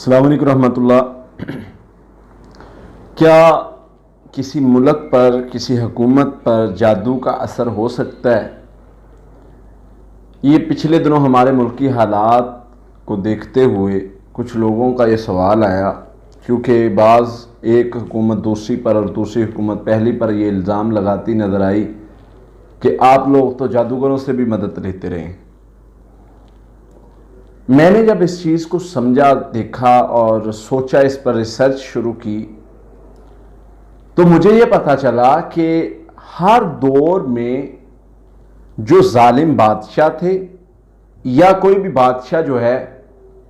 السلام علیکم رحمۃ اللہ۔ کیا کسی ملک پر، کسی حکومت پر جادو کا اثر ہو سکتا ہے؟ یہ پچھلے دنوں ہمارے ملکی حالات کو دیکھتے ہوئے کچھ لوگوں کا یہ سوال آیا، کیونکہ بعض ایک حکومت دوسری پر اور دوسری حکومت پہلی پر یہ الزام لگاتی نظر آئی کہ آپ لوگ تو جادوگروں سے بھی مدد لیتے رہے۔ میں نے جب اس چیز کو سمجھا، دیکھا اور سوچا، اس پر ریسرچ شروع کی، تو مجھے یہ پتہ چلا کہ ہر دور میں جو ظالم بادشاہ تھے یا کوئی بھی بادشاہ جو ہے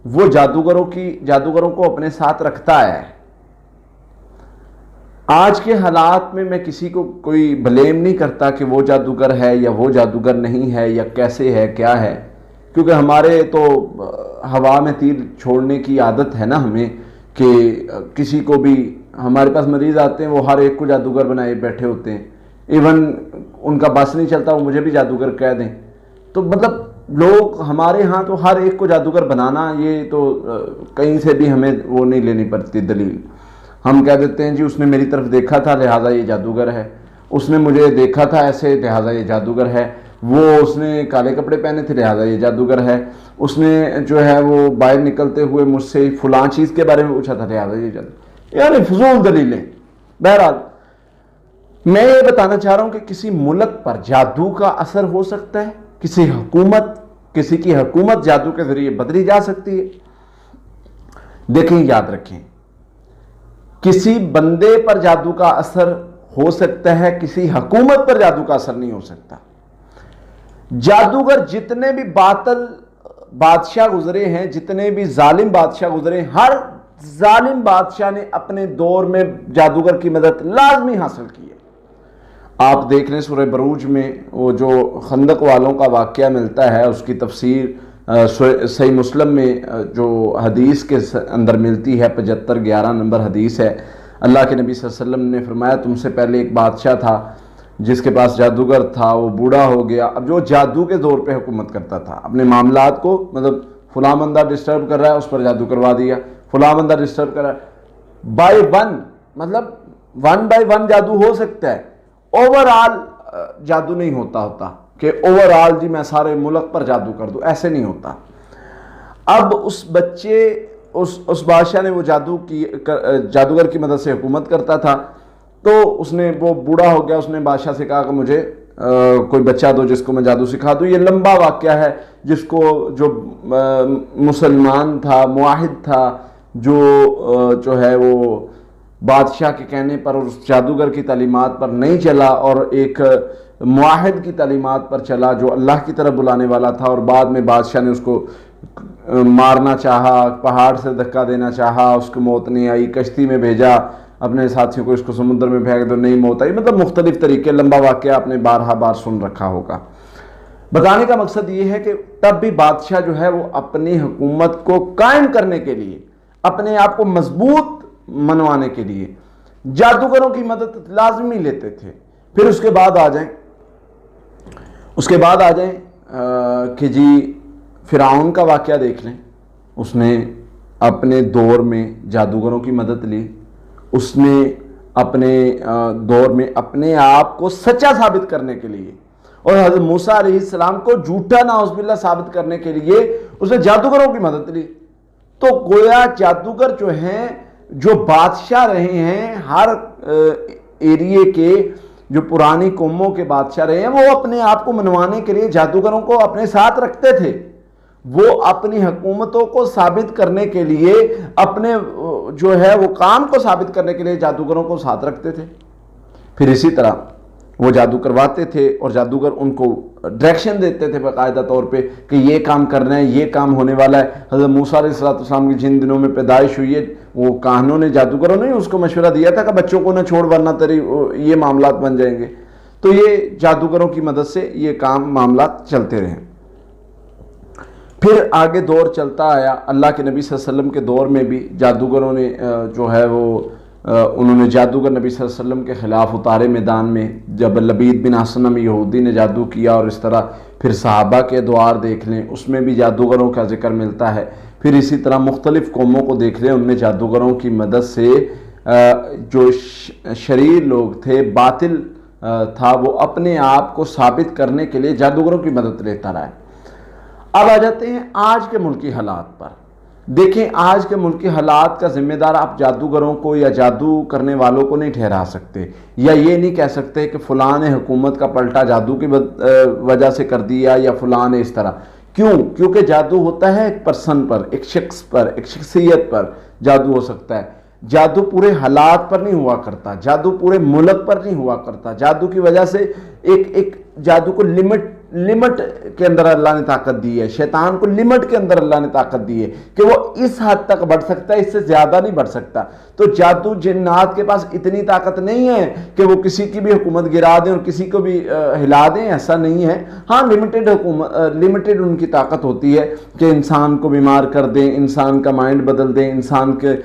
وہ جادوگروں کو اپنے ساتھ رکھتا ہے۔ آج کے حالات میں کسی کو کوئی بلیم نہیں کرتا کہ وہ جادوگر ہے یا وہ جادوگر نہیں ہے یا کیسے ہے، کیا ہے، کیونکہ ہمارے تو ہوا میں تیر چھوڑنے کی عادت ہے نا ہمیں، کہ کسی کو بھی، ہمارے پاس مریض آتے ہیں وہ ہر ایک کو جادوگر بنائے بیٹھے ہوتے ہیں، ایون ان کا بس نہیں چلتا وہ مجھے بھی جادوگر کہہ دیں۔ تو مطلب لوگ ہمارے ہاں تو ہر ایک کو جادوگر بنانا، یہ تو کہیں سے بھی ہمیں وہ نہیں لینی پڑتی دلیل۔ ہم کہہ دیتے ہیں جی اس نے میری طرف دیکھا تھا لہٰذا یہ جادوگر ہے، اس نے مجھے دیکھا تھا ایسے لہٰذا یہ جادوگر ہے، اس نے کالے کپڑے پہنے تھے لہٰذا یہ جادوگر ہے، اس نے جو ہے وہ باہر نکلتے ہوئے مجھ سے فلاں چیز کے بارے میں پوچھا تھا لہٰذا یہ جادوگر، یعنی فضول دلیلیں۔ بہرحال میں یہ بتانا چاہ رہا ہوں کہ کسی ملک پر جادو کا اثر ہو سکتا ہے، کسی کی حکومت جادو کے ذریعے بدلی جا سکتی ہے۔ دیکھیں، یاد رکھیں، کسی بندے پر جادو کا اثر ہو سکتا ہے، کسی حکومت پر جادو کا اثر نہیں ہو سکتا۔ جادوگر جتنے بھی باطل بادشاہ گزرے ہیں، جتنے بھی ظالم بادشاہ گزرے ہیں، ہر ظالم بادشاہ نے اپنے دور میں جادوگر کی مدد لازمی حاصل کی ہے۔ آپ دیکھ لیں سورہ بروج میں وہ جو خندق والوں کا واقعہ ملتا ہے، اس کی تفسیر صحیح مسلم میں جو حدیث کے اندر ملتی ہے، 75-11 نمبر حدیث ہے۔ اللہ کے نبی صلی اللہ علیہ وسلم نے فرمایا تم سے پہلے ایک بادشاہ تھا جس کے پاس جادوگر تھا، وہ بوڑھا ہو گیا، اب جو جادو کے دور پہ حکومت کرتا تھا، اپنے معاملات کو، مطلب فلاں بندہ ڈسٹرب کر رہا ہے اس پر جادو کروا دیا، فلاں بندہ ڈسٹرب کر رہا ہے، بائی ون، مطلب 1 by 1 جادو ہو سکتا ہے، اوورآل جادو نہیں ہوتا کہ اوورآل جی میں سارے ملک پر جادو کر دوں، ایسے نہیں ہوتا۔ اب اس بادشاہ نے وہ جادوگر کی مدد سے حکومت کرتا تھا، تو وہ بوڑھا ہو گیا، اس نے بادشاہ سے کہا کہ مجھے کوئی بچہ دو جس کو میں جادو سکھا دوں۔ یہ لمبا واقعہ ہے، جس کو جو مسلمان تھا، معاہد تھا، جو ہے وہ بادشاہ کے کہنے پر اور اس جادوگر کی تعلیمات پر نہیں چلا اور ایک معاہد کی تعلیمات پر چلا جو اللہ کی طرف بلانے والا تھا، اور بعد میں بادشاہ نے اس کو مارنا چاہا، پہاڑ سے دھکا دینا چاہا، اس کو موت نہیں آئی، کشتی میں بھیجا اپنے ساتھیوں کو، اس کو سمندر میں پھینک دو، نہیں موت آئی، مطلب مختلف طریقے، لمبا واقعہ آپ نے بار سن رکھا ہوگا۔ بتانے کا مقصد یہ ہے کہ تب بھی بادشاہ جو ہے وہ اپنی حکومت کو قائم کرنے کے لیے، اپنے آپ کو مضبوط منوانے کے لیے جادوگروں کی مدد لازمی لیتے تھے۔ پھر اس کے بعد آ جائیں کہ جی فرعون کا واقعہ دیکھ لیں، اس نے اپنے دور میں جادوگروں کی مدد لی، اس نے اپنے دور میں اپنے آپ کو سچا ثابت کرنے کے لیے اور حضرت موسیٰ علیہ السلام کو جھوٹا نعوذ باللہ ثابت کرنے کے لیے اس نے جادوگروں کی مدد لی۔ تو گویا جادوگر جو ہیں، جو بادشاہ رہے ہیں، ہر ایریے کے جو پرانی قوموں کے بادشاہ رہے ہیں، وہ اپنے آپ کو منوانے کے لیے جادوگروں کو اپنے ساتھ رکھتے تھے۔ وہ اپنی حکومتوں کو ثابت کرنے کے لیے، اپنے جو ہے وہ کام کو ثابت کرنے کے لیے جادوگروں کو ساتھ رکھتے تھے۔ پھر اسی طرح وہ جادو کرواتے تھے اور جادوگر ان کو ڈائریکشن دیتے تھے باقاعدہ طور پہ کہ یہ کام کرنا ہے، یہ کام ہونے والا ہے۔ حضرت موسیٰ علیہ السلام کی جن دنوں میں پیدائش ہوئی ہے، وہ کاہنوں نے، جادوگروں نے اس کو مشورہ دیا تھا کہ بچوں کو نہ چھوڑ ورنہ تیری یہ معاملات بن جائیں گے۔ تو یہ جادوگروں کی مدد سے یہ معاملات چلتے رہے۔ پھر آگے دور چلتا آیا، اللہ کے نبی صلی اللہ علیہ وسلم کے دور میں بھی جادوگروں نے جو ہے وہ انہوں نے جادوگر نبی صلی اللہ علیہ وسلم کے خلاف اتارے میدان میں، جب لبید بن اسلم یہودی نے جادو کیا، اور اس طرح پھر صحابہ کے ادوار دیکھ لیں، اس میں بھی جادوگروں کا ذکر ملتا ہے۔ پھر اسی طرح مختلف قوموں کو دیکھ لیں، ان میں جادوگروں کی مدد سے جو شریر لوگ تھے، باطل تھا، وہ اپنے آپ کو ثابت کرنے کے لیے جادوگروں کی مدد لیتا رہا ہے۔ اب آ جاتے ہیں آج کے ملکی حالات پر۔ دیکھیں آج کے ملکی حالات کا ذمہ دار آپ جادوگروں کو یا جادو کرنے والوں کو نہیں ٹھہرا سکتے، یا یہ نہیں کہہ سکتے کہ فلاں نے حکومت کا پلٹا جادو کی وجہ سے کر دیا یا فلاں نے اس طرح۔ کیوں؟ کیونکہ جادو ہوتا ہے ایک پرسن پر، ایک شخص پر، ایک شخصیت پر جادو ہو سکتا ہے۔ جادو پورے حالات پر نہیں ہوا کرتا، جادو پورے ملک پر نہیں ہوا کرتا۔ جادو کی وجہ سے ایک جادو کو لمٹ کے اندر اللہ نے طاقت دی ہے، شیطان کو لمٹ کے اندر اللہ نے طاقت دی ہے کہ وہ اس حد تک بڑھ سکتا ہے، اس سے زیادہ نہیں بڑھ سکتا۔ تو جادو جنات کے پاس اتنی طاقت نہیں ہے کہ وہ کسی کی بھی حکومت گرا دیں اور کسی کو بھی ہلا دیں، ایسا نہیں ہے۔ ہاں لمیٹڈ ان کی طاقت ہوتی ہے کہ انسان کو بیمار کر دیں، انسان کا مائنڈ بدل دیں، انسان کے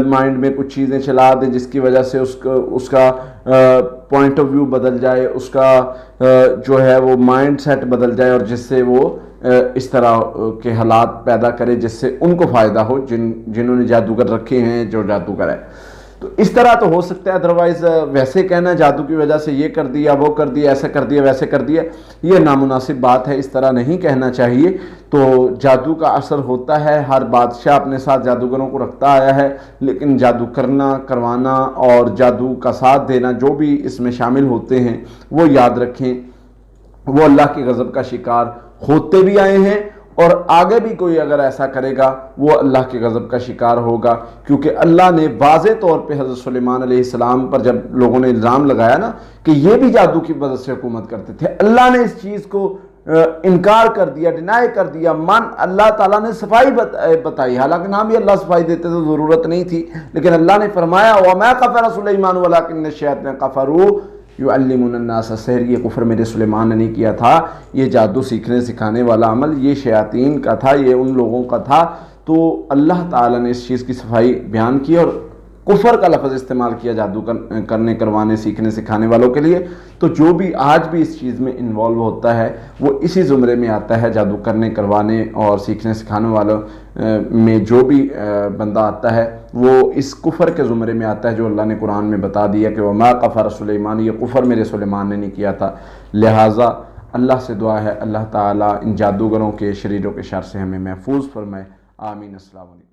مائنڈ میں کچھ چیزیں چلا دیں جس کی وجہ سے اس کا پوائنٹ آف ویو بدل جائے، اس کا جو ہے وہ مائنڈ سیٹ بدل جائے، اور جس سے وہ اس طرح کے حالات پیدا کرے جس سے ان کو فائدہ ہو، جنہوں نے جادوگر رکھے ہیں، جو جادوگر ہے۔ تو اس طرح تو ہو سکتا ہے، ادروائز ویسے کہنا جادو کی وجہ سے یہ کر دیا، وہ کر دیا، ایسا کر دیا، ویسے کر دیا، یہ نامناسب بات ہے، اس طرح نہیں کہنا چاہیے۔ تو جادو کا اثر ہوتا ہے، ہر بادشاہ اپنے ساتھ جادوگروں کو رکھتا آیا ہے، لیکن جادو کرنا، کروانا اور جادو کا ساتھ دینا جو بھی اس میں شامل ہوتے ہیں، وہ یاد رکھیں وہ اللہ کی غضب کا شکار ہوتے بھی آئے ہیں، اور آگے بھی کوئی اگر ایسا کرے گا وہ اللہ کے غضب کا شکار ہوگا، کیونکہ اللہ نے واضح طور پہ حضرت سلیمان علیہ السلام پر جب لوگوں نے الزام لگایا نا کہ یہ بھی جادو کی مدد سے حکومت کرتے تھے، اللہ نے اس چیز کو انکار کر دیا، ڈینائی کر دیا، اللہ تعالیٰ نے صفائی بتائی، حالانکہ نام بھی اللہ صفائی دیتے تو ضرورت نہیں تھی، لیکن اللہ نے فرمایا وَمَا كَفَرَ سُلَيْمَانُ وَلَكِنَّ الشَّيَاطِينَ كَفَرُوا يُعَلِّمُونَ النَّاسَ السِّحْرَ، یہ کفر میرے سلیمان نے نہیں کیا تھا، یہ جادو سیکھنے سکھانے والا عمل یہ شیاطین کا تھا، یہ ان لوگوں کا تھا۔ تو اللہ تعالیٰ نے اس چیز کی صفائی بیان کی اور کفر کا لفظ استعمال کیا جادو کرنے، کروانے، سیکھنے سکھانے والوں کے لیے۔ تو جو بھی آج بھی اس چیز میں انوالو ہوتا ہے وہ اسی زمرے میں آتا ہے، جادو کرنے، کروانے اور سیکھنے سکھانے والوں میں جو بھی بندہ آتا ہے وہ اس کفر کے زمرے میں آتا ہے جو اللہ نے قرآن میں بتا دیا کہ وَمَا كَفَرَ سُلَيْمَانُ، یہ کفر میرے سلیمان نے نہیں کیا تھا۔ لہٰذا اللہ سے دعا ہے اللہ تعالیٰ ان جادوگروں کے شریروں کے شر سے ہمیں محفوظ فرمائے، آمین۔ السلام علیکم۔